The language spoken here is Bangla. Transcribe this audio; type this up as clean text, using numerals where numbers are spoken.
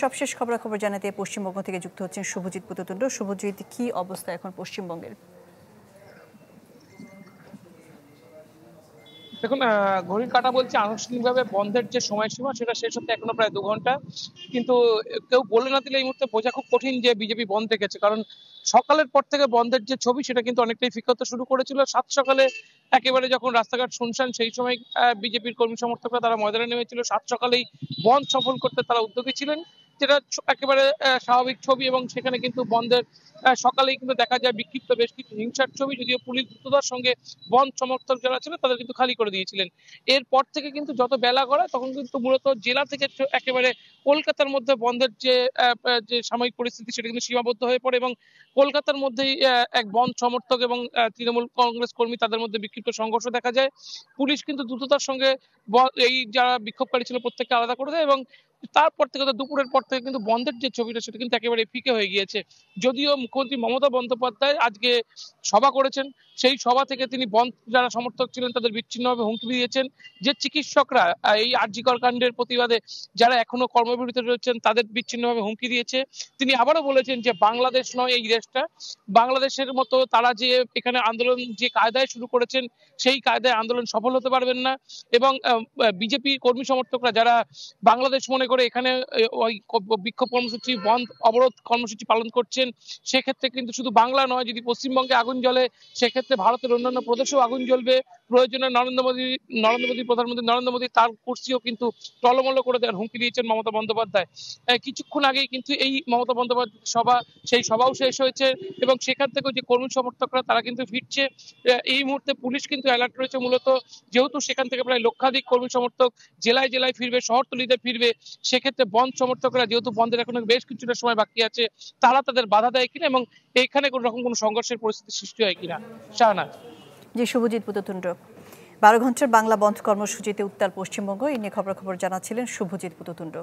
সবশেষ খবরাখবর জানাতে পশ্চিমবঙ্গ থেকে যুক্ত হচ্ছেন শুভজিৎ পুততুণ্ড। শুভজিৎ, কি অবস্থা এখন পশ্চিমবঙ্গের? দেখুন, ঘড়ির কাঁটা বলছে আনুষ্ঠানিকভাবে বন্ধের যে সময়সীমা সেটা শেষ হতে এখনো প্রায় 2 ঘন্টা। কিন্তু কেউ বলে না দিলে এই মুহূর্তে বোঝা খুব কঠিন যে বিজেপি বন্ধ রেখেছে, কারণ সকালের পর থেকে বন্ধের যে ছবি সেটা কিন্তু অনেকটাই ফিকে হতে শুরু করেছিল। সাত সকালে একেবারে যখন রাস্তাঘাট শুনশান সেই সময় বিজেপির কর্মী সমর্থকরা তারা ময়দানে নেমেছিল। সাত সকালেই বন্ধ সফল করতে তারা উদ্যোগী ছিলেন, যেটা একেবারে স্বাভাবিক ছবি। এবং সেখানে কিন্তু বন্ধের সকালেই কিন্তু দেখা যায় বিক্ষিপ্ত বেশ কিছু হিংসার ছবি, যদিও পুলিশ দ্রুততার সঙ্গে বন্ধ সমর্থক যারা ছিল তাদের কিন্তু খালি করে দিয়েছিলেন। এরপর থেকে কিন্তু যত বেলা গড়ায় তখন কিন্তু মূলত জেলা থেকে একেবারে কলকাতার মধ্যে বন্ধের যে সাময়িক পরিস্থিতি সেটা কিন্তু সীমাবদ্ধ হয়ে পড়ে, এবং কলকাতার মধ্যেই এক বন্ধ সমর্থক এবং তৃণমূল কংগ্রেস কর্মী তাদের মধ্যে বিক্ষিপ্ত সংঘর্ষ দেখা যায়। পুলিশ কিন্তু দ্রুততার সঙ্গে এই যারা বিক্ষোভকারী ছিল প্রত্যেককে আলাদা করে দেয়, এবং তারপর থেকে দুপুরের পর থেকে কিন্তু বন্ধের যে ছবিটা সেটা কিন্তু একেবারে ফিকে হয়ে গিয়েছে। যদিও মুখ্যমন্ত্রী মমতা বন্দ্যোপাধ্যায় আজকে সভা করেছেন, সেই সভা থেকে তিনি বন্ধ যারা সমর্থক ছিলেন তাদের বিচ্ছিন্নভাবে হুমকি দিয়েছেন। যে চিকিৎসকরা এই আরজিকর কাণ্ডের প্রতিবাদে যারা এখনো কর্মবিরতিতে রয়েছেন তাদের বিচ্ছিন্নভাবে হুমকি দিয়েছে। তিনি আবারও বলেছেন যে বাংলাদেশ নয় এই দেশটা, বাংলাদেশের মতো তারা যে এখানে আন্দোলন যে কায়দায় শুরু করেছেন সেই কায়দায় আন্দোলন সফল হতে পারবেন না। এবং বিজেপি কর্মী সমর্থকরা যারা বাংলাদেশ মনে করে এখানে ওই বিক্ষোভ কর্মসূচি বন্ধ অবরোধ কর্মসূচি পালন করছেন, সেক্ষেত্রে কিন্তু শুধু বাংলা নয়, যদি পশ্চিমবঙ্গে আগুন জ্বলে সেক্ষেত্রে ভারতের অন্যান্য প্রদেশেও আগুন জ্বলবে। প্রয়োজনে প্রধানমন্ত্রী নরেন্দ্র মোদী তার কুর্সিও কিন্তু টলমল করে দেওয়ার হুমকি দিয়েছেন মমতা বন্দ্যোপাধ্যায়। কিছুক্ষণ আগেই কিন্তু এই মমতা বন্দ্যোপাধ্যায় সভা, সেই সভাও শেষ হয়েছে, এবং সেখান থেকেও যে কর্মী সমর্থকরা তারা কিন্তু ফিরছে। এই মুহূর্তে পুলিশ কিন্তু অ্যালার্ট রয়েছে, মূলত যেহেতু সেখান থেকে প্রায় লক্ষাধিক কর্মী সমর্থক জেলায় জেলায় ফিরবে, শহরতলিতে ফিরবে, সেক্ষেত্রে বন্ধ সমর্থকরা যেহেতু বন্ধের এখনো বেশ কিছুটা সময় বাকি আছে, তারা তাদের বাধা দেয় কিনা এবং এখানে কোন রকম কোনো সংঘর্ষের পরিস্থিতি সৃষ্টি হয় কিনা। শাহনাজ। জি, শুভজিৎ পুততুণ্ড। 12 ঘন্টার বাংলা বন্ধ কর্মসূচিতে উত্তাল পশ্চিমবঙ্গ, এই নিয়ে খবরাখবর জানাচ্ছিলেন শুভজিৎ পুততুণ্ড।